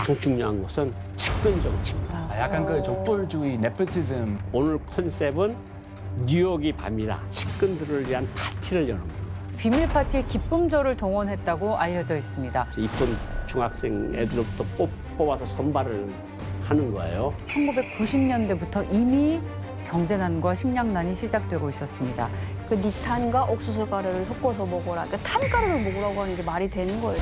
가장 중요한 것은 측근 정치입니다. 약간 그 족벌주의, 네포티즘. 오늘 컨셉은 뉴욕이 밤이다. 측근들을 위한 파티를 여는 겁니다. 비밀 파티에 기쁨조를 동원했다고 알려져 있습니다. 이쁜 중학생 애들부터 뽑아서 선발을 하는 거예요. 1990년대부터 이미 경제난과 식량난이 시작되고 있었습니다. 그 니탄과 옥수수 가루를 섞어서 먹어라. 그러니까 탄가루를 먹으라고 하는 게 말이 되는 거예요.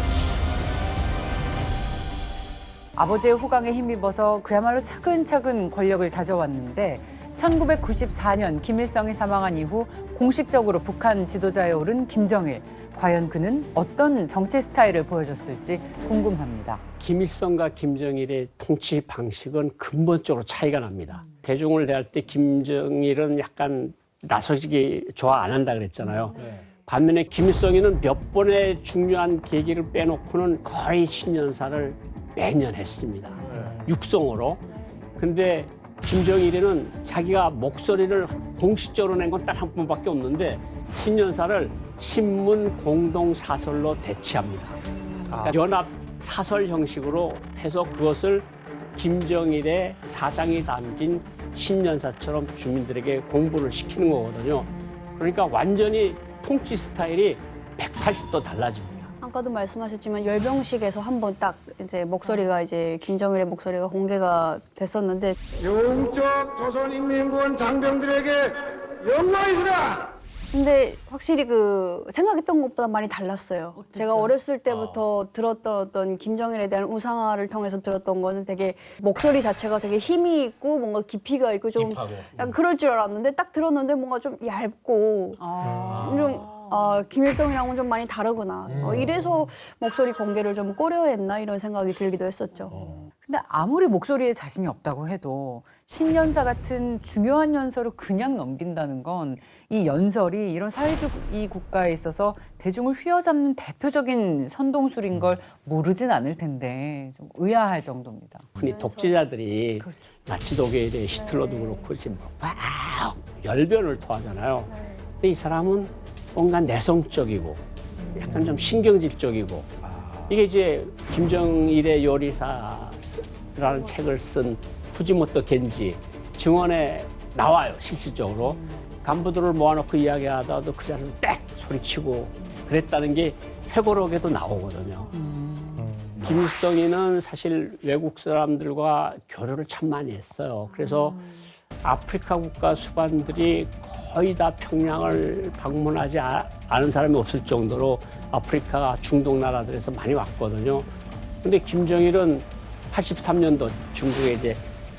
아버지의 후광에 힘입어서 그야말로 차근차근 권력을 다져왔는데 1994년 김일성이 사망한 이후 공식적으로 북한 지도자에 오른 김정일. 과연 그는 어떤 정치 스타일을 보여줬을지 궁금합니다. 김일성과 김정일의 통치 방식은 근본적으로 차이가 납니다. 대중을 대할 때 김정일은 약간 나서기 좋아 안 한다 그랬잖아요. 반면에 김일성이는 몇 번의 중요한 계기를 빼놓고는 거의 신년사를 매년 했습니다. 육성으로. 근데 김정일이는 자기가 목소리를 공식적으로 낸 건 딱 한 번밖에 없는데 신년사를 신문 공동 사설로 대체합니다. 그러니까 연합 사설 형식으로 해서 그것을 김정일의 사상이 담긴 신년사처럼 주민들에게 공부를 시키는 거거든요. 그러니까 완전히 통치 스타일이 180도 달라집니다. 아까도 말씀하셨지만 열병식에서 한번 딱 이제 목소리가 이제 김정일의 목소리가 공개가 됐었는데 영적 조선인민군 장병들에게 영광이시라. 근데 확실히 그 생각했던 것보다 많이 달랐어요. 제가 어렸을 때부터 들었던 어떤 김정일에 대한 우상화를 통해서 들었던 거는 되게 목소리 자체가 되게 힘이 있고 뭔가 깊이가 있고 좀 약간 그럴 줄 알았는데 딱 들었는데 뭔가 좀 얇고 좀 김일성이랑은 좀 많이 다르구나. 이래서 목소리 공개를 좀 꺼려했나 이런 생각이 들기도 했었죠. 근데 아무리 목소리에 자신이 없다고 해도 신년사 같은 중요한 연설을 그냥 넘긴다는 건 이 연설이 이런 사회주의 국가에 있어서 대중을 휘어잡는 대표적인 선동술인 걸 모르진 않을 텐데 좀 의아할 정도입니다. 흔히 독재자들이 나치 독일의 히틀러도 그렇고 지금 와우 열변을 토하잖아요. 근데 이 사람은 뭔가 내성적이고 약간 좀 신경질적이고 이게 이제 김정일의 요리사라는 책을 쓴 후지모토 겐지 증언에 나와요. 실질적으로 간부들을 모아놓고 이야기하다도 그 자리에서 빽 소리치고 그랬다는 게 회고록에도 나오거든요. 김일성이는 사실 외국 사람들과 교류를 참 많이 했어요. 그래서 아프리카 국가 수반들이 거의 다 평양을 방문하지 않은 사람이 없을 정도로 아프리카 중동 나라들에서 많이 왔거든요. 근데 김정일은 83년도 중국에 이제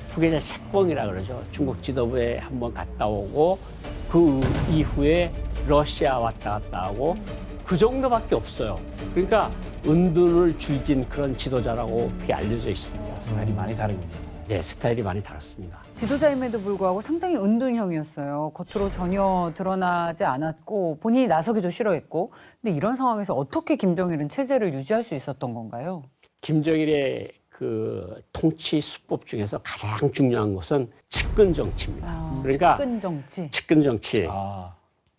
후계자 책봉이라 그러죠. 중국 지도부에 한번 갔다 오고 그 이후에 러시아 왔다 갔다 하고 그 정도밖에 없어요. 그러니까 은둔을 즐긴 그런 지도자라고 그게 알려져 있습니다. 스타일이 많이 다르군요. 네, 스타일이 많이 다릅니다. 지도자임에도 불구하고 상당히 은둔형이었어요. 겉으로 전혀 드러나지 않았고 본인이 나서기도 싫어했고. 근데 이런 상황에서 어떻게 김정일은 체제를 유지할 수 있었던 건가요? 김정일의 그 통치 수법 중에서 가장 중요한 것은 측근 정치입니다. 그러니까 측근 정치. 측근 정치.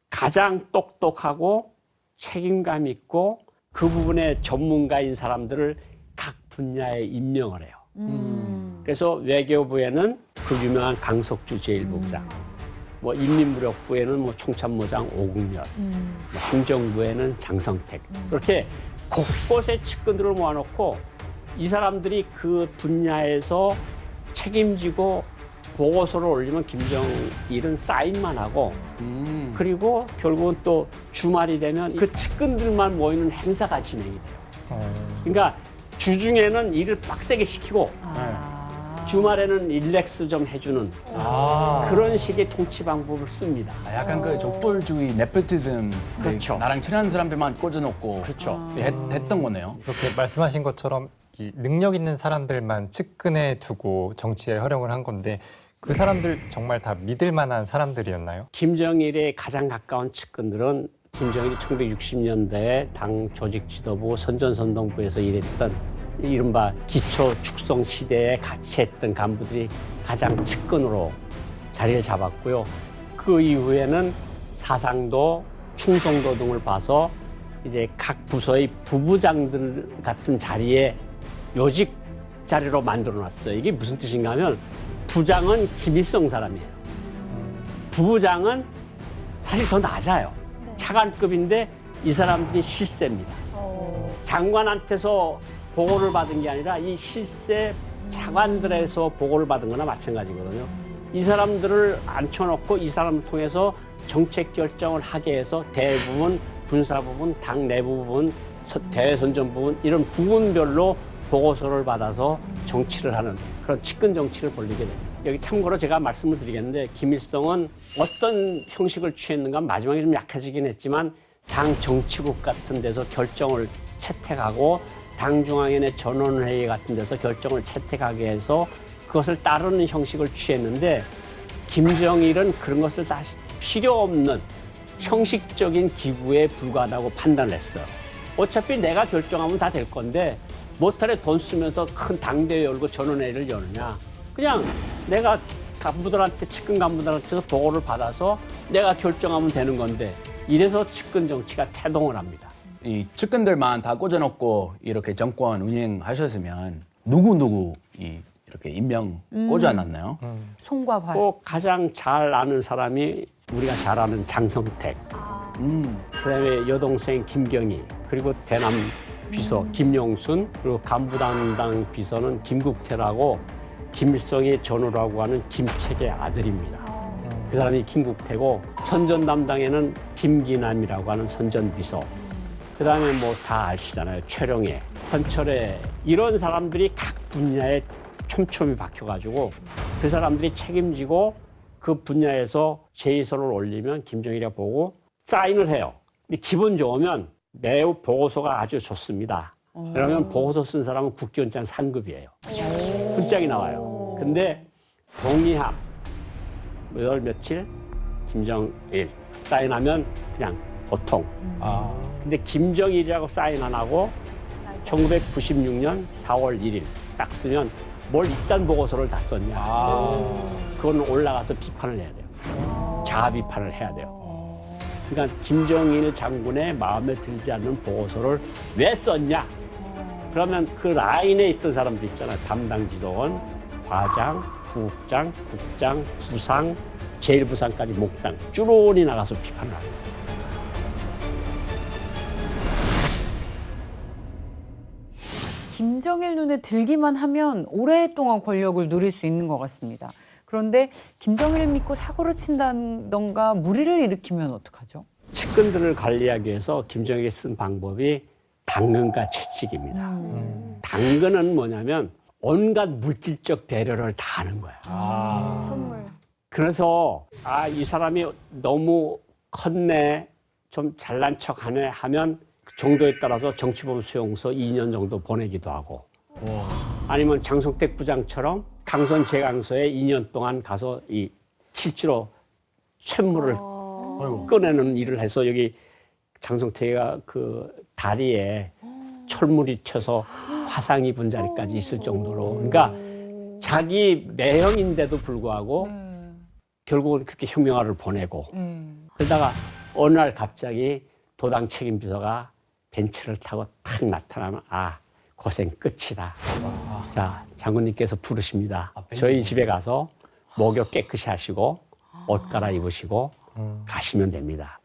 가장 똑똑하고 책임감 있고 그 부분에 전문가인 사람들을 각 분야에 임명을 해요. 그래서 외교부에는 그 유명한 강석주 제1부부장, 뭐 인민무력부에는 뭐 총참모장 오국열, 뭐 행정부에는 장성택. 그렇게 곳곳에 측근들을 모아놓고 이 사람들이 그 분야에서 책임지고 보고서를 올리면 김정일은 사인만 하고 그리고 결국은 또 주말이 되면 그 측근들만 모이는 행사가 진행이 돼요. 그러니까 주중에는 일을 빡세게 시키고 주말에는 릴렉스 좀 해주는 그런 식의 통치 방법을 씁니다. 약간 그 족벌주의, 네포티즘. 그렇죠. 나랑 친한 사람들만 꽂아놓고. 그렇죠. 했던 거네요. 그렇게 말씀하신 것처럼 이 능력 있는 사람들만 측근에 두고 정치에 활용을 한 건데 그 사람들 정말 다 믿을 만한 사람들이었나요? 김정일의 가장 가까운 측근들은 김정일이 1960년대에 당 조직지도부 선전선동부에서 일했던 이른바 기초 축성 시대에 같이 했던 간부들이 가장 측근으로 자리를 잡았고요. 그 이후에는 사상도 충성도 등을 봐서 이제 각 부서의 부부장들 같은 자리에 요직 자리로 만들어놨어요. 이게 무슨 뜻인가 하면 부장은 김일성 사람이에요. 부부장은 사실 더 낮아요. 차관급인데 이 사람들이 실세입니다. 장관한테서 보고를 받은 게 아니라 이 실세 차관들에서 보고를 받은 거나 마찬가지거든요. 이 사람들을 앉혀놓고 이 사람을 통해서 정책 결정을 하게 해서 대부분 군사 부분, 당 내부 부분, 대외선전 부분 이런 부분별로 보고서를 받아서 정치를 하는 그런 측근 정치를 벌이게 됩니다. 여기 참고로 제가 말씀을 드리겠는데 김일성은 어떤 형식을 취했는가 마지막에 좀 약해지긴 했지만 당 정치국 같은 데서 결정을 채택하고 당 중앙위원회 전원회의 같은 데서 결정을 채택하게 해서 그것을 따르는 형식을 취했는데 김정일은 그런 것을 다 필요 없는 형식적인 기구에 불과하다고 판단을 했어요. 어차피 내가 결정하면 다 될 건데 못하래 돈 쓰면서 큰 당대회 열고 전원회의를 여느냐. 그냥 내가 간부들한테 측근 간부들한테서 보고를 받아서 내가 결정하면 되는 건데 이래서 측근 정치가 태동을 합니다. 이 측근들만 다 꽂아놓고 이렇게 정권 운영하셨으면 누구 이렇게 임명 꽂아놨나요? 송과 발. 꼭 가장 잘 아는 사람이 우리가 잘 아는 장성택, 그다음에 여동생 김경희, 그리고 대남 비서 김용순, 그리고 간부 담당 비서는 김국태라고 김일성의 전우라고 하는 김책의 아들입니다. 그 사람이 김국태고 선전 담당에는 김기남이라고 하는 선전 비서. 그다음에 뭐 다 아시잖아요. 최룡해, 현철해 이런 사람들이 각 분야에 촘촘히 박혀가지고 그 사람들이 책임지고 그 분야에서 제의서를 올리면 김정일이 보고 사인을 해요. 근데 기분 좋으면 매우 보고서가 아주 좋습니다. 그러면 보고서 쓴 사람은 국기원장 상급이에요. 훈장이 나와요. 근데 동의함 몇 월 며칠 김정일 사인하면 그냥 보통. 근데 김정일이라고 사인 안 하고 1996년 4월 1일 딱 쓰면 뭘 이딴 보고서를 다 썼냐. 그건 올라가서 비판을 해야 돼요. 자아 비판을 해야 돼요. 그러니까 김정일 장군의 마음에 들지 않는 보고서를 왜 썼냐. 그러면 그 라인에 있던 사람들 있잖아요. 담당 지도원, 과장, 부국장, 국장, 부상, 제1부상까지 목당 쭈론이 나가서 비판을 합니다. 김정일 눈에 들기만 하면 오랫동안 권력을 누릴 수 있는 것 같습니다. 그런데 김정일을 믿고 사고를 친다던가 무리를 일으키면 어떡하죠? 측근들을 관리하기 위해서 김정일이 쓴 방법이 당근과 채찍입니다. 당근은 뭐냐면 온갖 물질적 배려를 다 하는 거야. 선물. 그래서 이 사람이 너무 컸네, 좀 잘난 척하네 하면 그 정도에 따라서 정치범 수용소 2년 정도 보내기도 하고 아니면 장성택 부장처럼 강선 재강소에 2년 동안 가서 이 실제로 쇳물을 꺼내는 일을 해서 여기 장성택이가 그 다리에 철물이 쳐서 화상 입은 자리까지 있을 정도로 그러니까 자기 매형인데도 불구하고 결국은 그렇게 혁명화를 보내고 그러다가 어느 날 갑자기 도당 책임비서가 벤츠를 타고 탁 나타나면 고생 끝이다. 자, 장군님께서 부르십니다. 저희 집에 가서 목욕 깨끗이 하시고 옷 갈아입으시고 가시면 됩니다.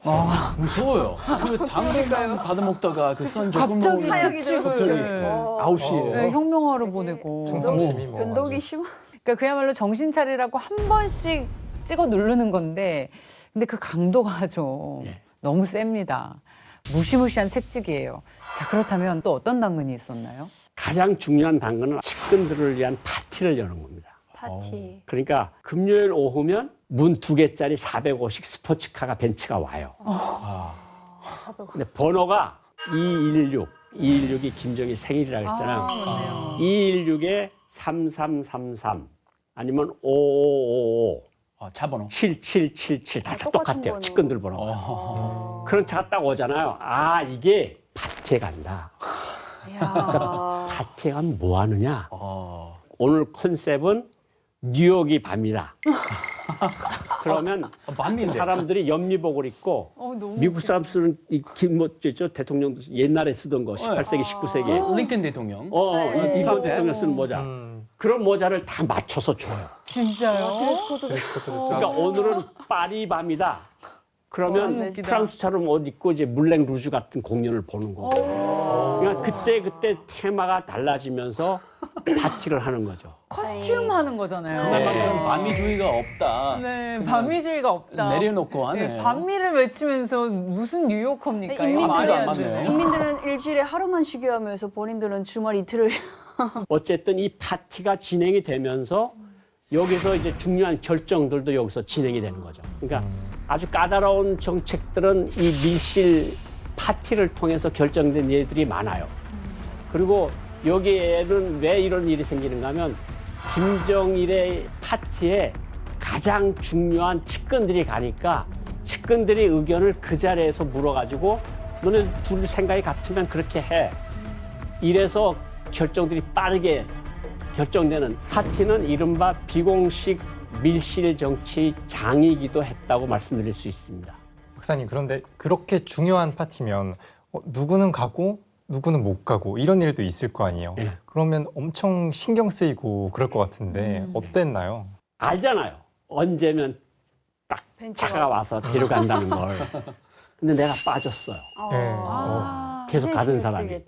무서워요. 그 당대가에 받아먹다가 그 선 조건목이 사역이 들었어요. 아웃이에요. 네, 혁명화로 보내고. 충성심이 뭐 변덕이 아주. 심한. 그러니까 그야말로 정신 차리라고 한 번씩 찍어 누르는 건데 근데 그 강도가 좀 너무 셉니다. 무시무시한 채찍이에요. 자, 그렇다면 또 어떤 당근이 있었나요? 가장 중요한 당근은 측근들을 위한 파티를 여는 겁니다. 파티. 그러니까 금요일 오후면 문 2개짜리 450 스포츠카가 벤츠가 와요. 근데 번호가 216. 216이 김정일 생일이라고 했잖아요. 216에 3333 아니면 5555 차 번호. 7777 다 똑같은 똑같아요. 번호. 측근들 번호가. 그런 차가 딱 오잖아요. 이게 파티에 간다. 이야. 파티에 가면 뭐 하느냐? 오늘 컨셉은 뉴욕이 밤이다. 그러면 반미인데. 사람들이 연미복을 입고 너무 미국 사람 쓰는 저 대통령도 옛날에 쓰던 거 18세기, 19세기. 링컨 대통령. 이번 대통령 쓰는 모자. 그런 모자를 다 맞춰서 줘요. 진짜요? 그러니까 오늘은 파리 밤이다. 그러면 웃기다. 프랑스처럼 옷 입고 이제 물랭 루즈 같은 공연을 보는 거고. 그러니까 그때 테마가 달라지면서 파티를 하는 거죠. 커스튬 하는 거잖아요. 그만큼 반미주의가 없다. 네, 반미주의가 없다. 내려놓고 하네. 네, 반미를 외치면서 무슨 뉴요커입니까? 네, 이거 말이 안 안 맞네요. 되네. 인민들은 일주일에 하루만 쉬교하면서 본인들은 주말 이틀을 어쨌든 이 파티가 진행이 되면서 여기서 이제 중요한 결정들도 여기서 진행이 되는 거죠. 그러니까 아주 까다로운 정책들은 이 밀실 파티를 통해서 결정된 일들이 많아요. 그리고 여기에는 왜 이런 일이 생기는가 하면 김정일의 파티에 가장 중요한 측근들이 가니까 측근들의 의견을 그 자리에서 물어가지고 너네 둘 생각이 같으면 그렇게 해. 이래서 결정들이 빠르게 결정되는 파티는 이른바 비공식 밀실 정치 장이기도 했다고 말씀드릴 수 있습니다. 박사님, 그런데 그렇게 중요한 파티면 누구는 가고 누구는 못 가고 이런 일도 있을 거 아니에요. 예. 그러면 엄청 신경 쓰이고 그럴 것 같은데 어땠나요? 알잖아요. 언제면 딱 차가 와서 데려간다는 걸. 근데 내가 빠졌어요. 계속 가던 사람이.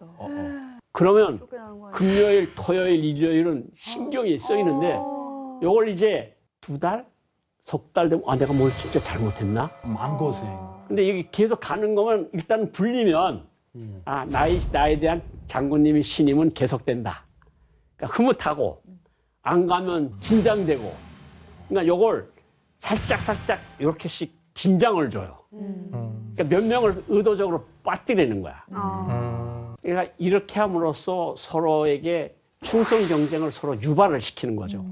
그러면 쫓겨나는 거예요. 금요일, 토요일, 일요일은 신경이 쓰이는데 요걸 이제 2달? 석 달 되면 내가 뭘 진짜 잘못했나? 마음고생. 근데 이게 계속 가는 거면 일단 불리면 나에 대한 장군님의 신임은 계속된다. 그러니까 흐뭇하고 안 가면 긴장되고 그러니까 요걸 살짝 이렇게씩 긴장을 줘요. 그러니까 몇 명을 의도적으로 빠뜨리는 거야. 그러니까 이렇게 함으로써 서로에게 충성 경쟁을 서로 유발을 시키는 거죠.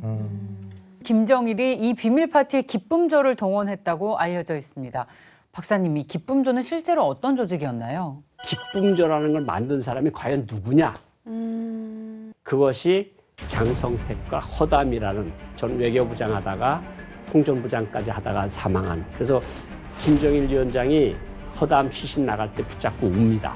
김정일이 이 비밀 파티에 기쁨조를 동원했다고 알려져 있습니다. 박사님, 이 기쁨조는 실제로 어떤 조직이었나요? 기쁨조라는 걸 만든 사람이 과연 누구냐? 그것이 장성택과 허담이라는 전 외교부장 하다가 통전부장까지 하다가 사망한. 그래서 김정일 위원장이 허담 시신 나갈 때 붙잡고 웁니다.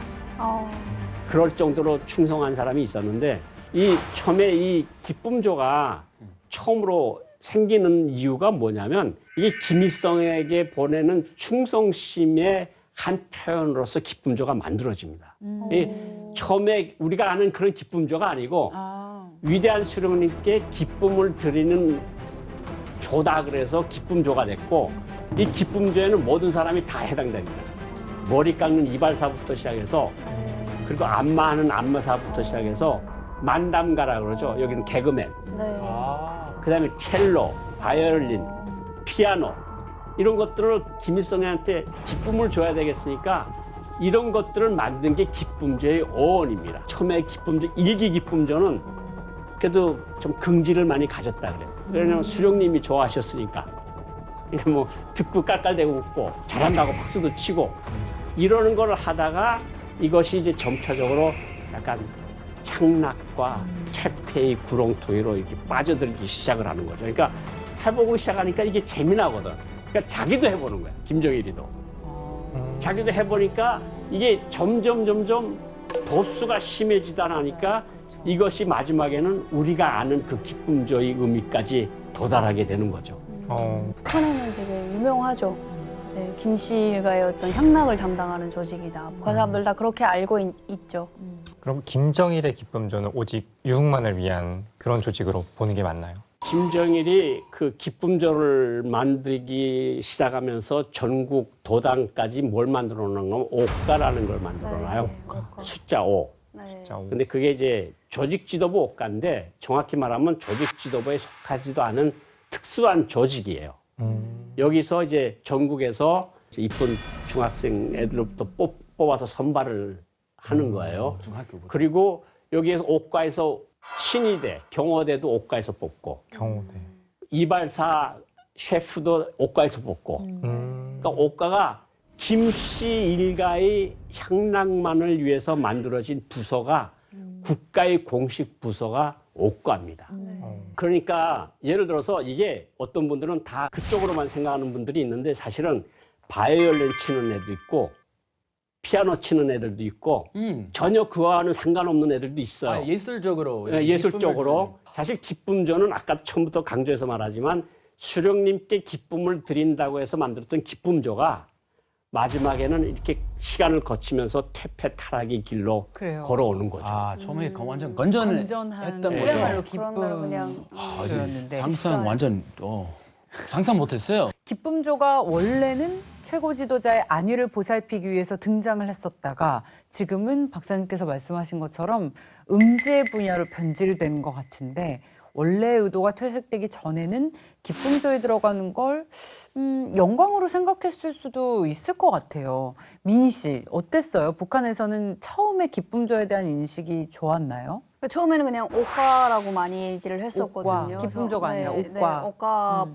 그럴 정도로 충성한 사람이 있었는데 이 처음에 이 기쁨조가 처음으로 생기는 이유가 뭐냐면 이게 김일성에게 보내는 충성심의 한 표현으로서 기쁨조가 만들어집니다. 이 처음에 우리가 아는 그런 기쁨조가 아니고 위대한 수령님께 기쁨을 드리는 조다 그래서 기쁨조가 됐고 이 기쁨조에는 모든 사람이 다 해당됩니다. 머리 깎는 이발사부터 시작해서 그리고 안마하는 안마사부터 시작해서 만담가라 그러죠. 여기는 개그맨. 그다음에 첼로, 바이올린, 피아노 이런 것들을 김일성한테 기쁨을 줘야 되겠으니까 이런 것들을 만든 게 기쁨조의 어원입니다. 처음에 기쁨조, 일기 기쁨조는 그래도 좀 긍지를 많이 가졌다 그래요. 왜냐하면 수령님이 좋아하셨으니까. 그러니까 뭐 듣고 깔깔대고 웃고 잘한다고 박수도 치고 이러는 걸 하다가 이것이 이제 점차적으로 약간 향락과 퇴폐의 구렁텅이로 이렇게 빠져들기 시작을 하는 거죠. 그러니까 해보고 시작하니까 이게 재미나거든. 그러니까 자기도 해보는 거야. 김정일이도. 자기도 해보니까 이게 점점 도수가 심해지다 나니까 이것이 마지막에는 우리가 아는 그 기쁨조의 의미까지 도달하게 되는 거죠. 북한에는 되게 유명하죠. 이제 김씨가의 어떤 향락을 담당하는 조직이다. 북한 사람들 다 그렇게 알고 있죠. 그럼 김정일의 기쁨조는 오직 유흥만을 위한 그런 조직으로 보는 게 맞나요? 김정일이 그 기쁨조를 만들기 시작하면서 전국 도당까지 뭘 만들어 놓은 건 오가라는 걸 만들어 놔요. 숫자 5. 숫자 5. 근데 그게 이제 조직 지도부 오가인데 정확히 말하면 조직 지도부에 속하지도 않은 특수한 조직이에요. 여기서 이제 전국에서 이쁜 중학생 애들로부터 뽑아서 선발을 하는 거예요. 중학교부터. 그리고 여기에서 옥가에서 신의대, 경호대도 옥가에서 뽑고 경호대. 이발사 셰프도 옥가에서 뽑고 그러니까 옥가가 김씨 일가의 향락만을 위해서 만들어진 부서가 국가의 공식 부서가 옥과입니다. 그러니까 예를 들어서 이게 어떤 분들은 다 그쪽으로만 생각하는 분들이 있는데 사실은 바이올린 치는 애도 있고 피아노 치는 애들도 있고 전혀 그와는 상관없는 애들도 있어요. 아, 예술적으로. 예, 예술적으로. 사실 기쁨조는 아까 처음부터 강조해서 말하지만 수령님께 기쁨을 드린다고 해서 만들었던 기쁨조가 마지막에는 이렇게 시간을 거치면서 퇴폐 타락의 길로 그래요. 걸어오는 거죠. 아, 처음에 완전 건전한 건전했던 거죠. 그야말로 그런 날 그냥 기쁨이었는데 상상 완전 상상 못했어요. 기쁨조가 원래는 최고 지도자의 안위를 보살피기 위해서 등장을 했었다가 지금은 박사님께서 말씀하신 것처럼 음지의 분야로 변질된 것 같은데 원래 의도가 퇴색되기 전에는 기쁨조에 들어가는 걸 영광으로 생각했을 수도 있을 것 같아요. 민희 씨 어땠어요? 북한에서는 처음에 기쁨조에 대한 인식이 좋았나요? 처음에는 그냥 옷가라고 많이 얘기를 했었거든요. 옷가, 기쁨조가 아니라 그래서 옷가. 옷가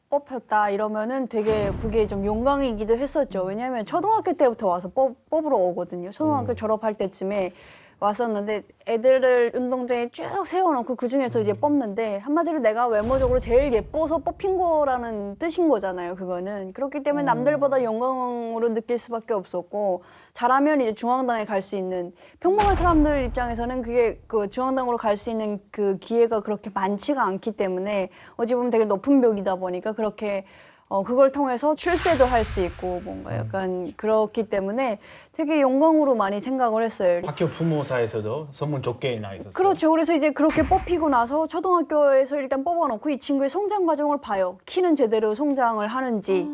뽑혔다 이러면은 되게 그게 좀 영광이기도 했었죠. 왜냐하면 초등학교 때부터 와서 뽑으러 오거든요. 초등학교 졸업할 때쯤에 왔었는데 애들을 운동장에 쭉 세워놓고 그 중에서 이제 뽑는데 한마디로 내가 외모적으로 제일 예뻐서 뽑힌 거라는 뜻인 거잖아요. 그거는 그렇기 때문에 남들보다 영광으로 느낄 수밖에 없었고 잘하면 이제 중앙당에 갈 수 있는 평범한 사람들 입장에서는 그게 그 중앙당으로 갈 수 있는 그 기회가 그렇게 많지가 않기 때문에 어찌 보면 되게 높은 벽이다 보니까 그렇게 그걸 통해서 출세도 할 수 있고 뭔가 약간 그렇기 때문에 되게 영광으로 많이 생각을 했어요. 학교 부모사에서도 소문 좋게 나 있었어요. 그렇죠. 그래서 이제 그렇게 뽑히고 나서 초등학교에서 일단 뽑아놓고 이 친구의 성장 과정을 봐요. 키는 제대로 성장을 하는지.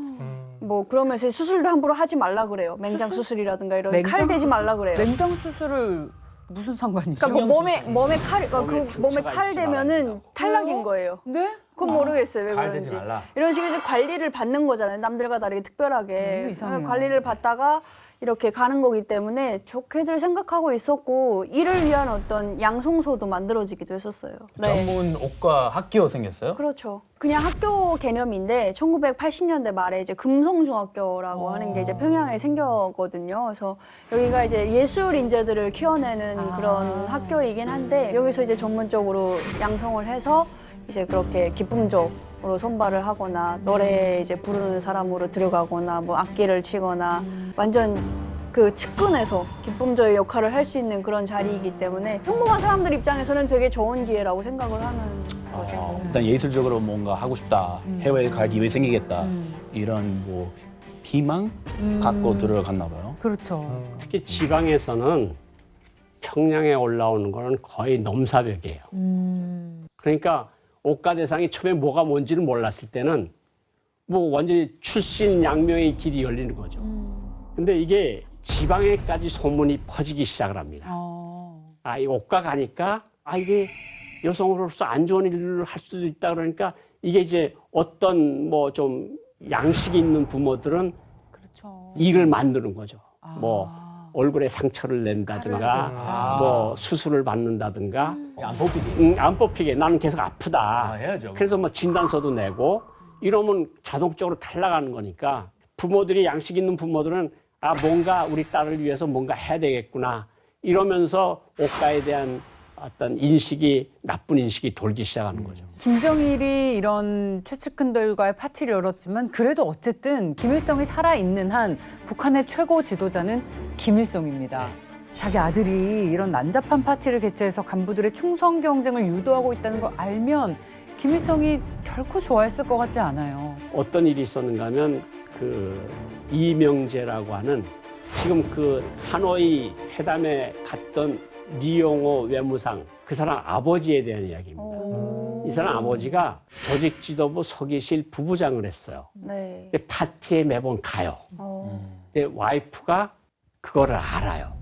뭐 그러면서 수술도 함부로 하지 말라 그래요. 맹장 수술이라든가 이런 칼 대지 말라 그래요. 맹장 수술을 무슨 상관이죠? 그러니까 뭐 몸에 칼 몸에 상처가 칼 있지 대면은 말아야 탈락인 거예요. 네? 그건 모르겠어요. 왜 칼 그런지. 대지 말라. 이런 식으로 이제 관리를 받는 거잖아요. 남들과 다르게 특별하게. 이상해요. 관리를 받다가 이렇게 가는 거기 때문에 좋게들 생각하고 있었고 이를 위한 어떤 양성소도 만들어지기도 했었어요. 네. 전문 옷과 학교 생겼어요? 그렇죠. 그냥 학교 개념인데 1980년대 말에 이제 금성중학교라고 하는 게 이제 평양에 생겼거든요. 그래서 여기가 이제 예술 인재들을 키워내는 그런 학교이긴 한데 여기서 이제 전문적으로 양성을 해서 이제 그렇게 기쁨적으로 선발을 하거나 노래 이제 부르는 사람으로 들어가거나 뭐 악기를 치거나 완전 그 측근에서 기쁨조의 역할을 할 수 있는 그런 자리이기 때문에 평범한 사람들 입장에서는 되게 좋은 기회라고 생각을 하는 거죠. 일단 예술적으로 뭔가 하고 싶다. 해외에 갈 기회 생기겠다. 이런 뭐 희망 갖고 들어갔나 봐요. 그렇죠. 특히 지방에서는 평양에 올라오는 거는 거의 넘사벽이에요. 그러니까 옥가 대상이 처음에 뭐가 뭔지를 몰랐을 때는 뭐 완전히 출신 양명의 길이 열리는 거죠. 근데 이게 지방에까지 소문이 퍼지기 시작을 합니다. 아, 이 옥가 가니까 이게 여성으로서 안 좋은 일을 할 수도 있다 그러니까 이게 이제 어떤 뭐 좀 양식이 있는 부모들은 그렇죠. 일을 만드는 거죠. 뭐 얼굴에 상처를 낸다든가 뭐 수술을 받는다든가 안 뽑히게. 안 뽑히게 나는 계속 아프다. 해야죠. 그래서 뭐 진단서도 내고 이러면 자동적으로 탈락하는 거니까 부모들이 양식 있는 부모들은 뭔가 우리 딸을 위해서 뭔가 해야 되겠구나 이러면서 옥가에 대한 어떤 인식이 나쁜 인식이 돌기 시작하는 거죠. 김정일이 이런 최측근들과의 파티를 열었지만 그래도 어쨌든 김일성이 살아있는 한 북한의 최고 지도자는 김일성입니다. 자기 아들이 이런 난잡한 파티를 개최해서 간부들의 충성 경쟁을 유도하고 있다는 걸 알면 김일성이 결코 좋아했을 것 같지 않아요. 어떤 일이 있었는가 하면 그 이명재라고 하는 지금 그 하노이 회담에 갔던 리용호 외무상 그 사람 아버지에 대한 이야기입니다. 이 사람 아버지가 조직 지도부 서기실 부부장을 했어요. 네. 근데 파티에 매번 가요. 근데 와이프가 그거를 알아요.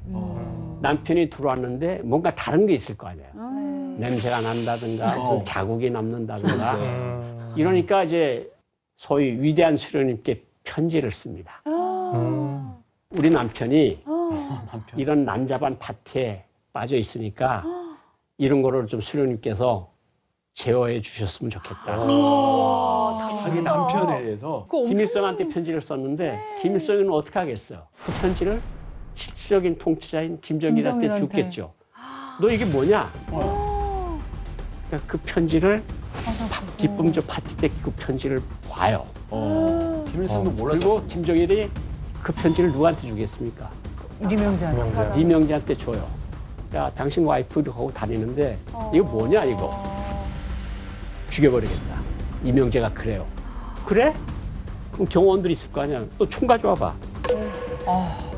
남편이 들어왔는데 뭔가 다른 게 있을 거 아니에요. 냄새가 난다든가 무슨 자국이 남는다든가 이러니까 이제 소위 위대한 수령님께 편지를 씁니다. 우리 남편이 이런 난잡한 파티에 빠져 있으니까 이런 거를 좀 수령님께서 제어해 주셨으면 좋겠다. 자기 남편에 대해서 김일성한테 편지를 썼는데 김일성은 어떻게 하겠어요? 그 편지를 실질적인 통치자인 김정일한테 김정일한테. 줬겠죠. 너 이게 뭐냐? 그러니까 그 편지를 기쁨조 파티 때 그 편지를 봐요. 김일성도 몰랐어. 그리고 김정일이 그 편지를 누구한테 주겠습니까? 이명재한테. 이명재한테 줘요. 야, 당신 와이프 이렇게 하고 다니는데 이거 뭐냐 이거. 죽여버리겠다. 이명재가 그래요. 그래? 그럼 경호원들이 있을 거 아니야. 또 총 가져와봐.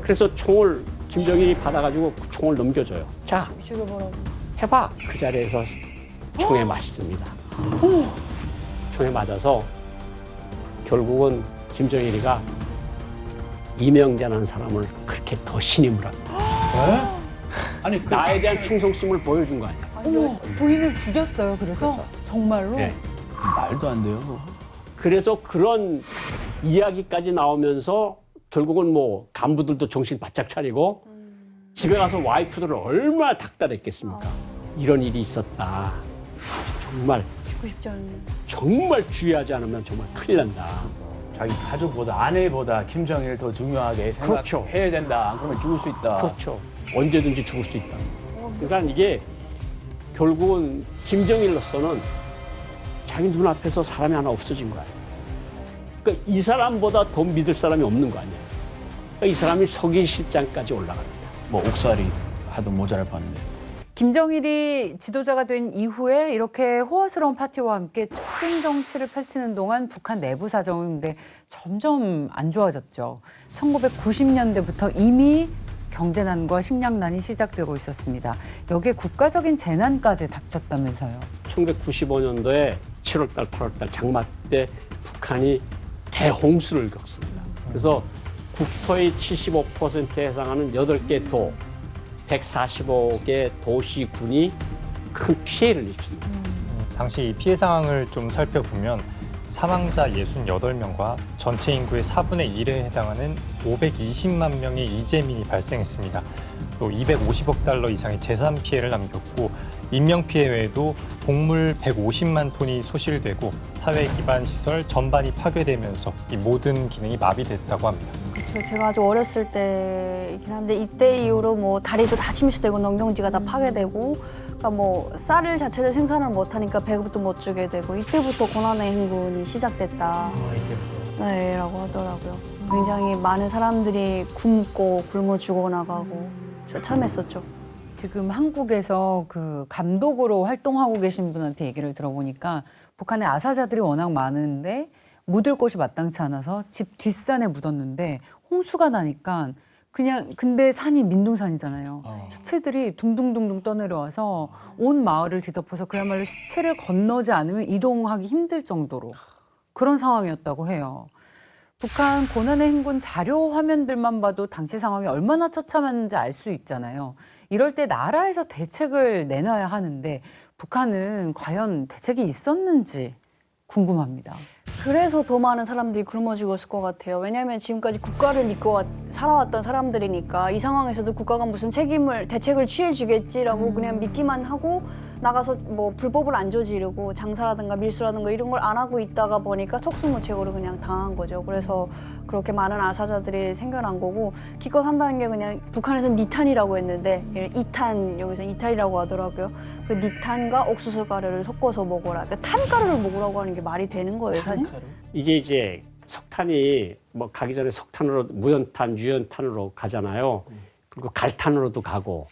그래서 총을 김정일이 받아가지고 그 총을 넘겨줘요. 자, 죽여보라고. 해봐. 그 자리에서 총에 맞습니다. 총에 맞아서 결국은 김정일이가 이명재라는 사람을 그렇게 더 신임을 합니다. 아니 그 나에 대한 충성심을 보여준 거 아니야. 어머, 부인을 죽였어요. 그래서 그렇죠. 정말로. 네. 말도 안 돼요. 그래서 그런 이야기까지 나오면서 결국은 뭐 간부들도 정신 바짝 차리고 집에 가서 와이프들을 얼마나 닥달했겠습니까. 이런 일이 있었다. 정말 죽고 싶지 않은. 정말 주의하지 않으면 정말 큰일 난다. 자기 가족보다 아내보다 김정일 더 중요하게 그렇죠. 생각해야 된다. 안 그러면 죽을 수 있다. 그렇죠. 언제든지 죽을 수 있다. 그러니까 이게 결국은 김정일로서는 자기 눈앞에서 사람이 하나 없어진 거야. 그러니까 이 사람보다 더 믿을 사람이 없는 거 아니야. 그러니까 이 사람이 서기 실장까지 올라갑니다. 뭐 옥살이 하도 모자랄 뻔했는데. 김정일이 지도자가 된 이후에 이렇게 호화스러운 파티와 함께 측근 정치를 펼치는 동안 북한 내부 사정은 점점 안 좋아졌죠. 1990년대부터 이미 경제난과 식량난이 시작되고 있었습니다. 여기에 국가적인 재난까지 닥쳤다면서요. 1995년도에 7월달, 8월달 장마 때 북한이 대홍수를 겪습니다. 그래서 국토의 75%에 해당하는 8개 도, 145개 도시군이 큰 피해를 입습니다. 당시 이 피해 상황을 좀 살펴보면 사망자 68명과 전체 인구의 4분의 1에 해당하는 520만 명의 이재민이 발생했습니다. 또 250억 달러 이상의 재산 피해를 남겼고 인명 피해 외에도 곡물 150만 톤이 소실되고 사회 기반 시설 전반이 파괴되면서 이 모든 기능이 마비됐다고 합니다. 그렇죠. 제가 아주 어렸을 때이긴 한데 이때 이후로 뭐 다리도 다 침수되고 농경지가 다 파괴되고 그러니까 뭐 쌀을 자체를 생산을 못하니까 배급도 못 주게 되고 이때부터 고난의 행군이 시작됐다. 이때부터. 네, 라고 하더라고요. 굉장히 많은 사람들이 굶고 굶어 죽어나가고 처참했었죠. 지금 한국에서 그 감독으로 활동하고 계신 분한테 얘기를 들어보니까 북한의 아사자들이 워낙 많은데 묻을 곳이 마땅치 않아서 집 뒷산에 묻었는데 홍수가 나니까 그냥 근데 산이 민둥산이잖아요. 시체들이 둥둥둥둥 떠내려와서 온 마을을 뒤덮어서 그야말로 시체를 건너지 않으면 이동하기 힘들 정도로 그런 상황이었다고 해요. 북한 고난의 행군 자료 화면들만 봐도 당시 상황이 얼마나 처참한지 알 수 있잖아요. 이럴 때 나라에서 대책을 내놔야 하는데 북한은 과연 대책이 있었는지 궁금합니다. 그래서 더 많은 사람들이 굶어 죽었을 것 같아요. 왜냐하면 지금까지 국가를 믿고 살아왔던 사람들이니까 이 상황에서도 국가가 무슨 대책을 취해주겠지라고 그냥 믿기만 하고 나가서 뭐 불법을 안 저지르고 장사라든가 밀수라든가 이런 걸 안 하고 있다가 보니까 속수무책으로 그냥 당한 거죠. 그래서 그렇게 많은 아사자들이 생겨난 거고 기껏 한다는 게 그냥 북한에서는 니탄이라고 했는데 이탄 여기서 이탄이라고 하더라고요. 그 니탄과 옥수수 가루를 섞어서 먹어라. 그러니까 탄가루를 먹으라고 하는 게 말이 되는 거예요, 사실? 이게 이제 석탄이 뭐 가기 전에 석탄으로 무연탄, 유연탄으로 가잖아요. 그리고 갈탄으로도 가고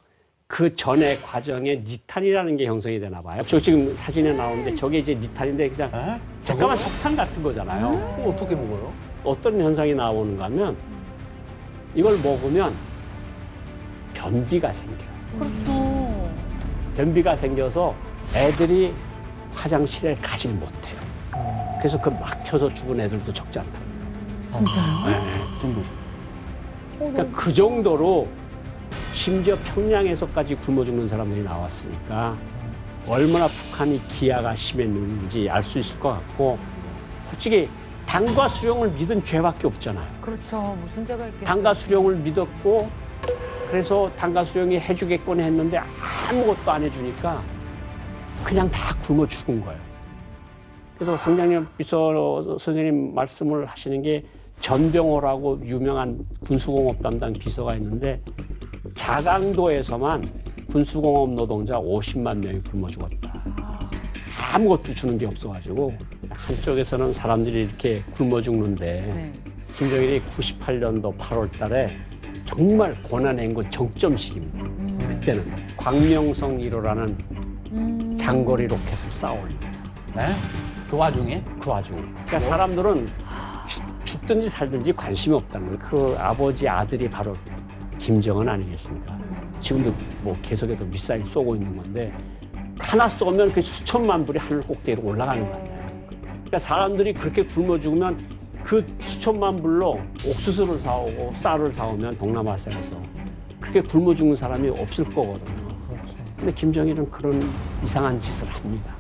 그 전의 과정에 니탄이라는 게 형성이 되나 봐요. 저 지금 사진에 나오는데 저게 이제 니탄인데 그냥 잠깐만 석탄 같은 거잖아요. 그럼 어떻게 먹어요? 어떤 현상이 나오는가 하면 이걸 먹으면 변비가 생겨요. 그렇죠. 변비가 생겨서 애들이 화장실에 가질 못해요. 그래서 그 막혀서 죽은 애들도 적지 않다. 진짜요? 네. 그 정도. 그러니까 그 정도로 심지어 평양에서까지 굶어 죽는 사람들이 나왔으니까 얼마나 북한이 기아가 심했는지 알 수 있을 것 같고 솔직히 당과 수령을 믿은 죄밖에 없잖아요. 그렇죠. 무슨 죄가 있겠어요. 당과 수령을 믿었고 그래서 당과 수령이 해주겠거니 했는데 아무것도 안 해주니까 그냥 다 굶어 죽은 거예요. 그래서 황장엽 비서 선생님 말씀을 하시는 게 전병호라고 유명한 군수공업 담당 비서가 있는데 자강도에서만 군수공업 노동자 50만 명이 굶어 죽었다. 아무것도 주는 게 없어가지고 한쪽에서는 사람들이 이렇게 굶어 죽는데 네. 김정일이 98년도 8월 달에 정말 고난의 정점 시기입니다. 그때는 광명성 1호라는 장거리 로켓을 쏴올립니다. 네? 그 와중에? 그 와중에. 그러니까 사람들은 죽든지 살든지 관심이 없다는 거예요. 그 아버지 아들이 바로 김정은 아니겠습니까? 지금도 뭐 계속해서 미사일 쏘고 있는 건데 하나 쏘면 그 수천만 불이 하늘 꼭대기로 올라가는 거 아니에요. 그러니까 사람들이 그렇게 굶어 죽으면 그 수천만 불로 옥수수를 사오고 쌀을 사오면 동남아시아에서 그렇게 굶어 죽는 사람이 없을 거거든요. 근데 김정일은 그런 이상한 짓을 합니다.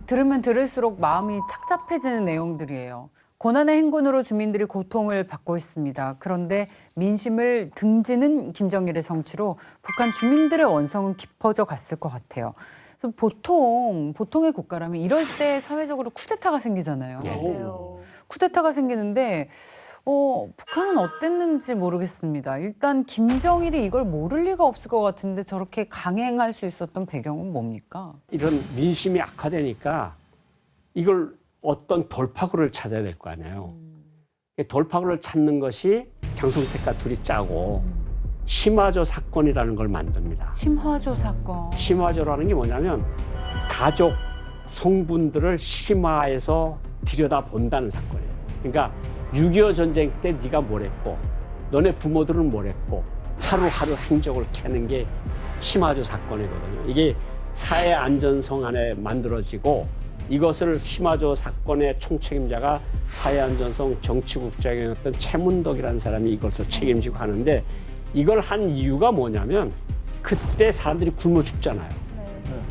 들으면 들을수록 마음이 착잡해지는 내용들이에요. 고난의 행군으로 주민들이 고통을 받고 있습니다. 그런데 민심을 등지는 김정일의 정치로 북한 주민들의 원성은 깊어져 갔을 것 같아요. 그래서 보통의 국가라면 이럴 때 사회적으로 쿠데타가 생기잖아요. 쿠데타가 생기는데 북한은 어땠는지 모르겠습니다. 일단 김정일이 이걸 모를 리가 없을 것 같은데 저렇게 강행할 수 있었던 배경은 뭡니까? 이런 민심이 악화되니까 이걸 어떤 돌파구를 찾아야 될 거 아니에요. 돌파구를 찾는 것이 장성택과 둘이 짜고 심화조 사건이라는 걸 만듭니다. 심화조 사건. 심화조라는 게 뭐냐면 가족 성분들을 심화해서 들여다본다는 사건이에요. 그러니까 6.25 전쟁 때 네가 뭘 했고 너네 부모들은 뭘 했고 하루하루 행적을 캐는 게 심화조 사건이거든요. 이게 사회 안전성 안에 만들어지고 이것을 심화조 사건의 총책임자가 사회안전성 정치국장이었던 최문덕이라는 사람이 이것을 책임지고 하는데 이걸 한 이유가 뭐냐면 그때 사람들이 굶어 죽잖아요.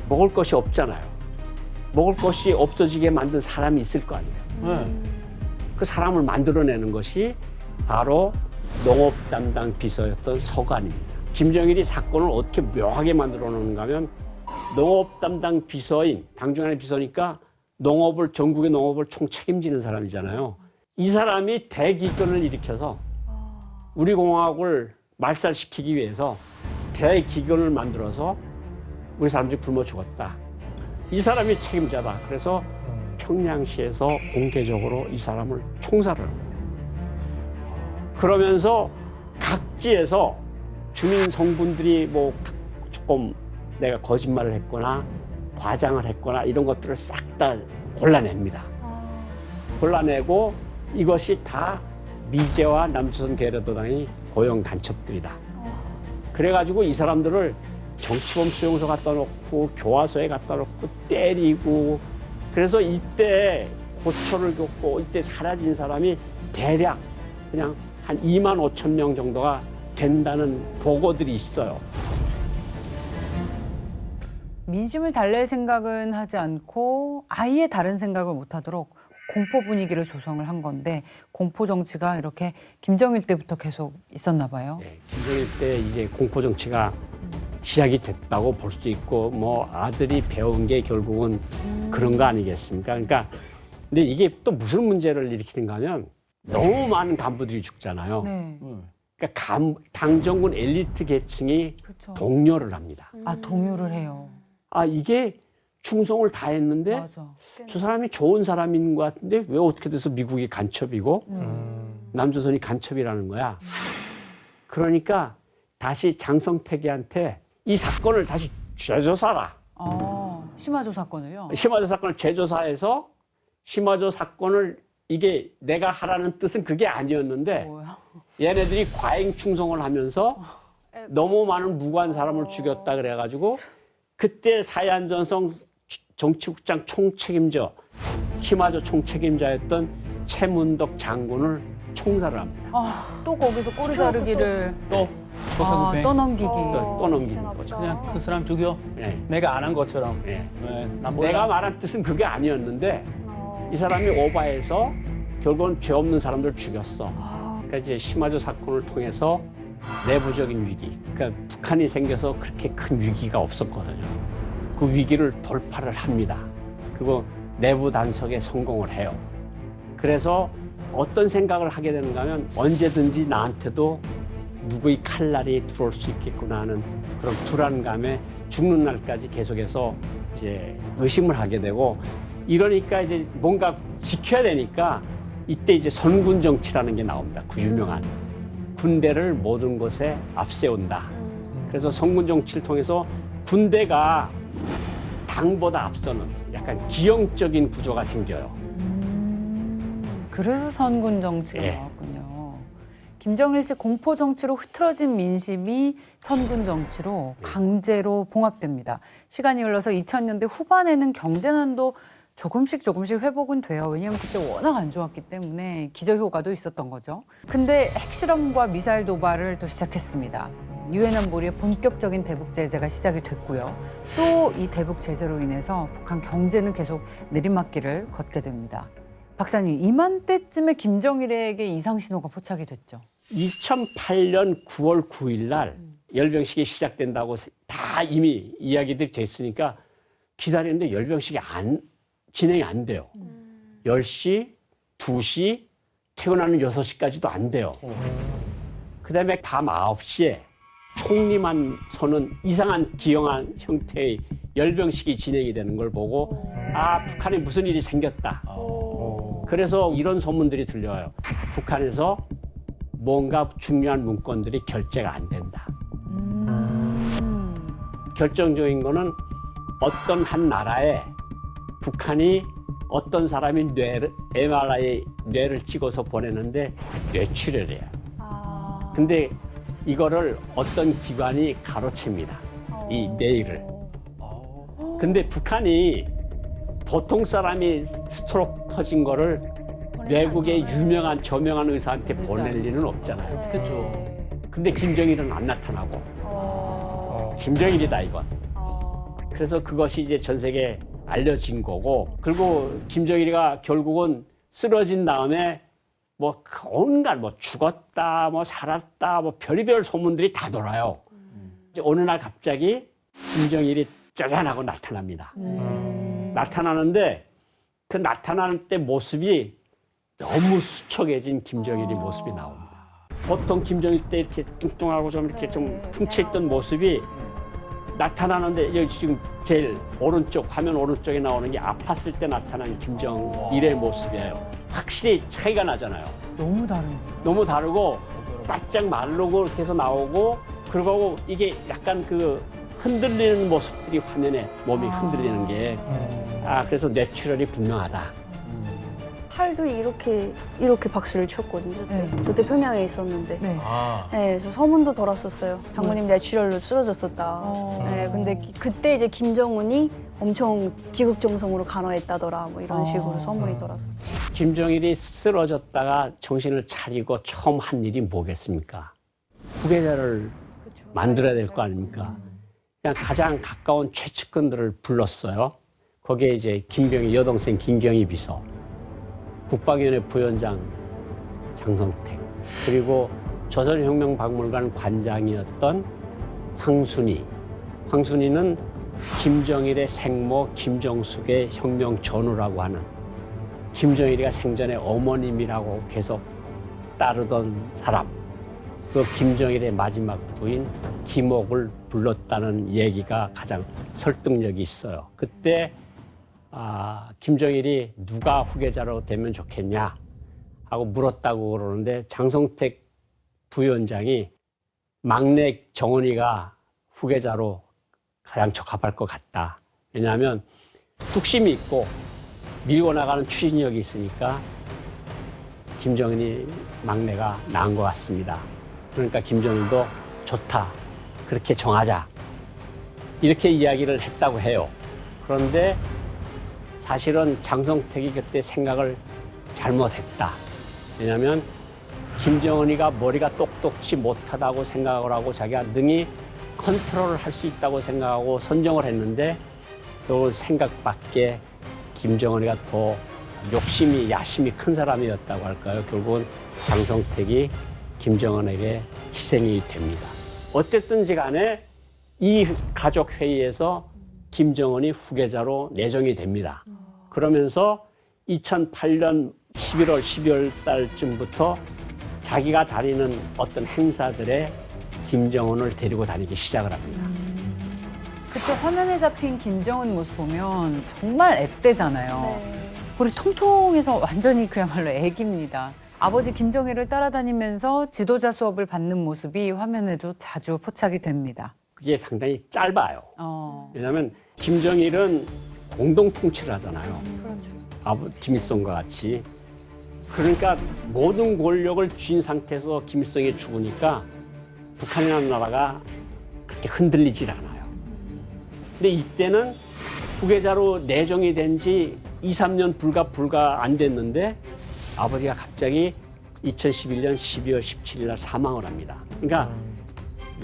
먹을 것이 없잖아요. 먹을 것이 없어지게 만든 사람이 있을 거 아니에요. 그 사람을 만들어내는 것이 바로 농업 담당 비서였던 서관입니다. 김정일이 사건을 어떻게 묘하게 만들어 놓는가 하면 농업 담당 비서인, 당중간의 비서니까 전국의 농업을 총 책임지는 사람이잖아요. 이 사람이 대기근을 일으켜서 우리 공화국을 말살시키기 위해서 대기근을 만들어서 우리 사람들이 굶어 죽었다. 이 사람이 책임자다. 그래서 평양시에서 공개적으로 이 사람을 총살을 합니다. 그러면서 각지에서 주민 성분들이 뭐 조금 내가 거짓말을 했거나 과장을 했거나 이런 것들을 싹 다 골라냅니다. 골라내고 이것이 다 미제와 남조선 계류도당이 고용 간첩들이다. 그래가지고 이 사람들을 정치범 수용소 갖다 놓고 교화소에 갖다 놓고 때리고 그래서 이때 고초를 겪고 이때 사라진 사람이 대략 그냥 한 2만 5천 명 정도가 된다는 보고들이 있어요. 민심을 달랠 생각은 하지 않고 아예 다른 생각을 못하도록 공포 분위기를 조성을 한 건데 공포 정치가 이렇게 김정일 때부터 계속 있었나 봐요. 네, 김정일 때 이제 공포 정치가 시작이 됐다고 볼 수 있고 뭐 아들이 배운 게 결국은 그런 거 아니겠습니까? 그러니까 근데 이게 또 무슨 문제를 일으키는가 하면 너무 많은 간부들이 죽잖아요. 네. 그러니까 당정군 엘리트 계층이 그렇죠. 동요를 합니다. 아, 동요를 해요. 아 이게 충성을 다 했는데 맞아. 저 사람이 좋은 사람인 것 같은데 왜 어떻게 돼서 미국이 간첩이고 남조선이 간첩이라는 거야. 그러니까 다시 장성택이한테 이 사건을 다시 재조사라. 심화조 사건을요? 심화조 사건을 재조사해서 심화조 사건을 이게 내가 하라는 뜻은 그게 아니었는데 뭐야? 얘네들이 과잉 충성을 하면서 너무 많은 무고한 사람을 죽였다 그래가지고 그때 사회안전성 정치국장 총책임자 심화조 총책임자였던 최문덕 장군을 총살을 합니다. 또 거기서 꼬리 자르기를 또 조사구팽 떠넘기기. 또 넘기는 거죠. 그냥 그 사람 죽여. 예. 내가 안 한 것처럼. 예. 네, 난 몰라. 내가 말한 뜻은 그게 아니었는데 이 사람이 오바해서 결국은 죄 없는 사람들을 죽였어. 그러니까 이제 심화조 사건을 통해서 내부적인 위기, 그러니까 북한이 생겨서 그렇게 큰 위기가 없었거든요. 그 위기를 돌파를 합니다. 그리고 내부 단속에 성공을 해요. 그래서 어떤 생각을 하게 되는가 하면 언제든지 나한테도 누구의 칼날이 들어올 수 있겠구나 하는 그런 불안감에 죽는 날까지 계속해서 이제 의심을 하게 되고 이러니까 이제 뭔가 지켜야 되니까 이때 이제 선군 정치라는 게 나옵니다. 그 유명한 군대를 모든 것에 앞세운다. 그래서 선군 정치를 통해서 군대가 당보다 앞서는 약간 기형적인 구조가 생겨요. 그래서 선군 정치가 예. 나왔군요. 김정일 씨 공포 정치로 흐트러진 민심이 선군 정치로 강제로 봉합됩니다. 시간이 흘러서 2000년대 후반에는 경제난도 조금씩 회복은 돼요. 왜냐하면 그때 워낙 안 좋았기 때문에 기저효과도 있었던 거죠. 근데 핵실험과 미사일 도발을 또 시작했습니다. 유엔 안보리의 본격적인 대북 제재가 시작이 됐고요. 또 이 대북 제재로 인해서 북한 경제는 계속 내리막길을 걷게 됩니다. 박사님, 이맘때쯤에 김정일에게 이상 신호가 포착이 됐죠. 2008년 9월 9일 날 열병식이 시작된다고 다 이미 이야기들이 됐으니까 기다리는데 열병식이 진행이 안 돼요. 10시, 2시, 퇴근하는 6시까지도 안 돼요. 그 다음에 밤 9시에 총리만 서는 이상한 기형한 형태의 열병식이 진행이 되는 걸 보고 아, 북한에 무슨 일이 생겼다. 그래서 이런 소문들이 들려와요. 북한에서 뭔가 중요한 문건들이 결제가 안 된다. 결정적인 거는 어떤 한 나라에 북한이 어떤 사람이 MRI 뇌를 찍어서 보내는데 뇌출혈이에요. 근데 이거를 어떤 기관이 가로챕니다. 이 뇌를. 근데 북한이 보통 사람이 스트로크 터진 거를 외국의 유명한 저명한 의사한테 보낼 리는 없잖아요. 없겠죠. 근데 김정일은 안 나타나고 김정일이다 이건. 그래서 그것이 이제 전 세계에 알려진 거고 그리고 김정일이가 결국은 쓰러진 다음에 뭐 온갖 뭐 죽었다 뭐 살았다 뭐 별의별 소문들이 다 돌아요. 이제 어느 날 갑자기 김정일이 짜잔하고 나타납니다. 나타나는데 그 나타나는 때 모습이 너무 수척해진 김정일의 모습이 나옵니다. 보통 김정일 때 이렇게 뚱뚱하고 좀 이렇게 좀 풍채있던 모습이 나타나는데 여기 지금 제일 오른쪽 화면 오른쪽에 나오는 게 아팠을 때 나타난 김정일의 모습이에요. 확실히 차이가 나잖아요. 너무 다른데. 너무 다르고 바짝 마르고 이렇게 해서 나오고 그리고 이게 약간 그 흔들리는 모습들이 화면에 몸이 흔들리는 게 그래서 뇌출혈이 분명하다. 팔도 이렇게 박수를 쳤거든요. 네. 저때 평양에 있었는데. 네. 네, 저 소문도 돌았었어요. 장모님 뇌출혈로 쓰러졌었다. 네, 근데 그때 이제 김정은이 엄청 지극정성으로 간호했다더라. 뭐 이런 식으로 소문이 돌았었어요. 김정일이 쓰러졌다가 정신을 차리고 처음 한 일이 뭐겠습니까? 후계자를 만들어야 될 거 아닙니까? 그냥 가장 가까운 최측근들을 불렀어요. 거기에 이제 김병희 여동생 김경희 비서, 국방위원회 부위원장 장성택, 그리고 조선혁명박물관 관장이었던 황순희. 황순희는 김정일의 생모 김정숙의 혁명 전우라고 하는 김정일이가 생전에 어머님이라고 계속 따르던 사람. 그 김정일의 마지막 부인 김옥을 불렀다는 얘기가 가장 설득력이 있어요. 그때 김정일이 누가 후계자로 되면 좋겠냐 하고 물었다고 그러는데 장성택 부위원장이 막내 정은이가 후계자로 가장 적합할 것 같다. 왜냐하면 뚝심이 있고 밀고 나가는 추진력이 있으니까 김정은이 막내가 나은 것 같습니다. 그러니까 김정일도 좋다. 그렇게 정하자. 이렇게 이야기를 했다고 해요. 그런데 사실은 장성택이 그때 생각을 잘못했다. 왜냐하면 김정은이가 머리가 똑똑지 못하다고 생각을 하고 자기가 능히 컨트롤을 할 수 있다고 생각하고 선정을 했는데 그 생각 밖에 김정은이가 더 욕심이 야심이 큰 사람이었다고 할까요? 결국은 장성택이 김정은에게 희생이 됩니다. 어쨌든지 간에 이 가족 회의에서 김정은이 후계자로 내정이 됩니다. 그러면서 2008년 11월, 12월 달쯤부터 자기가 다니는 어떤 행사들에 김정은을 데리고 다니기 시작을 합니다. 그때 화면에 잡힌 김정은 모습 보면 정말 앳되잖아요. 네. 볼이 통통해서 완전히 그야말로 애기입니다. 아버지 김정일을 따라다니면서 지도자 수업을 받는 모습이 화면에도 자주 포착이 됩니다. 그게 상당히 짧아요. 왜냐하면 김정일은 공동 통치를 하잖아요. 김일성과 같이. 그러니까 모든 권력을 쥔 상태에서 김일성이 죽으니까 북한이라는 나라가 그렇게 흔들리질 않아요. 근데 이때는 후계자로 내정이 된 지 2, 3년 불과 안 됐는데 아버지가 갑자기 2011년 12월 17일 날 사망을 합니다. 그러니까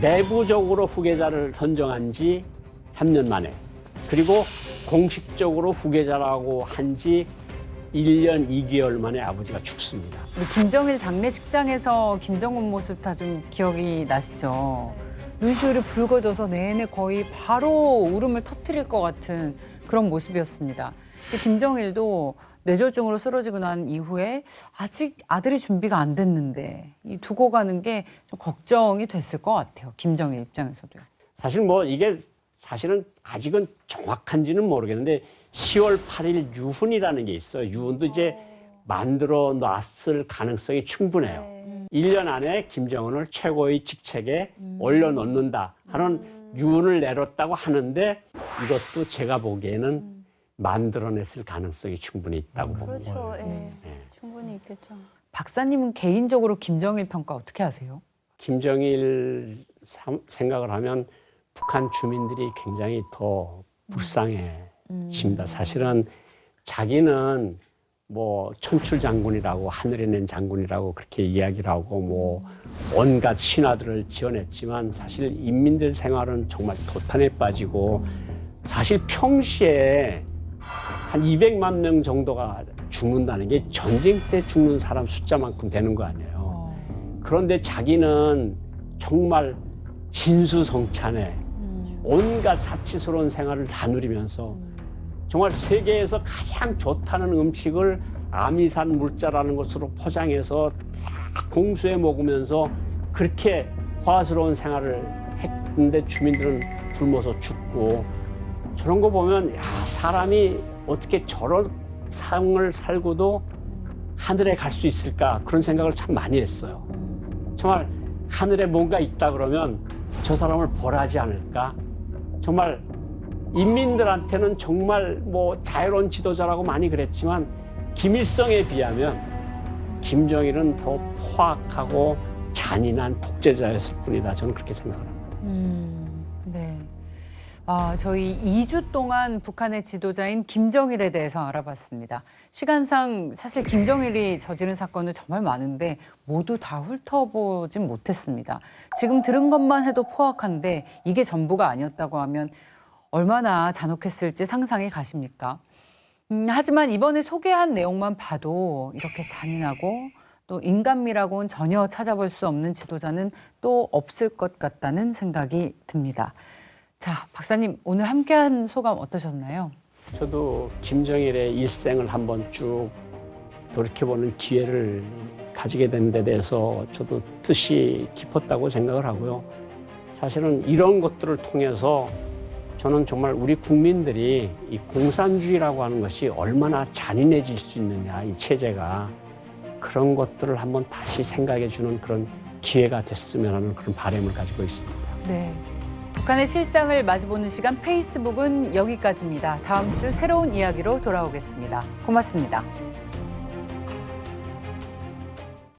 내부적으로 후계자를 선정한 지 3년 만에, 그리고 공식적으로 후계자라고 한 지 1년 2개월 만에 아버지가 죽습니다. 우리 김정일 장례식장에서 김정은 모습 다 좀 기억이 나시죠? 눈시울이 붉어져서 내내 거의 바로 울음을 터뜨릴 것 같은 그런 모습이었습니다. 근데 김정일도 뇌졸중으로 쓰러지고 난 이후에 아직 아들이 준비가 안 됐는데 이 두고 가는 게 좀 걱정이 됐을 것 같아요. 김정일 입장에서도요. 사실 뭐 이게 사실은 아직은 정확한지는 모르겠는데 10월 8일 유훈이라는 게 있어요. 유훈도 이제 만들어 놨을 가능성이 충분해요. 1년 안에 김정은을 최고의 직책에 올려놓는다 하는 유언을 내렸다고 하는데 이것도 제가 보기에는 만들어냈을 가능성이 충분히 있다고 봅니다. 그렇죠. 예. 충분히 있겠죠. 박사님은 개인적으로 김정일 평가 어떻게 하세요? 김정일 생각을 하면 북한 주민들이 굉장히 더 불쌍해집니다. 사실은 자기는 뭐 천출 장군이라고 하늘에 낸 장군이라고 그렇게 이야기를 하고 뭐 온갖 신화들을 지어냈지만 사실 인민들 생활은 정말 도탄에 빠지고 사실 평시에 한 200만 명 정도가 죽는다는 게 전쟁 때 죽는 사람 숫자만큼 되는 거 아니에요. 그런데 자기는 정말 진수성찬에 온갖 사치스러운 생활을 다 누리면서 정말 세계에서 가장 좋다는 음식을 아미산 물자라는 것으로 포장해서 다 공수해 먹으면서 그렇게 화스러운 생활을 했는데 주민들은 굶어서 죽고 저런 거 보면 야, 사람이 어떻게 저런 삶을 살고도 하늘에 갈 수 있을까 그런 생각을 참 많이 했어요. 정말 하늘에 뭔가 있다 그러면 저 사람을 벌하지 않을까? 정말 인민들한테는 정말 뭐 자유로운 지도자라고 많이 그랬지만 김일성에 비하면 김정일은 더 포악하고 잔인한 독재자였을 뿐이다. 저는 그렇게 생각합니다. 네. 저희 2주 동안 북한의 지도자인 김정일에 대해서 알아봤습니다. 시간상 사실 김정일이 저지른 사건은 정말 많은데 모두 다 훑어보진 못했습니다. 지금 들은 것만 해도 포악한데 이게 전부가 아니었다고 하면 얼마나 잔혹했을지 상상이 가십니까? 하지만 이번에 소개한 내용만 봐도 이렇게 잔인하고 또 인간미라고는 전혀 찾아볼 수 없는 지도자는 또 없을 것 같다는 생각이 듭니다. 자, 박사님 오늘 함께한 소감 어떠셨나요? 저도 김정일의 일생을 한번 쭉 돌이켜보는 기회를 가지게 된 데 대해서 저도 뜻이 깊었다고 생각을 하고요. 사실은 이런 것들을 통해서 저는 정말 우리 국민들이 이 공산주의라고 하는 것이 얼마나 잔인해질 수 있느냐, 이 체제가 그런 것들을 한번 다시 생각해 주는 그런 기회가 됐으면 하는 그런 바람을 가지고 있습니다. 네. 북한의 실상을 마주보는 시간 페이스북은 여기까지입니다. 다음 주 새로운 이야기로 돌아오겠습니다. 고맙습니다.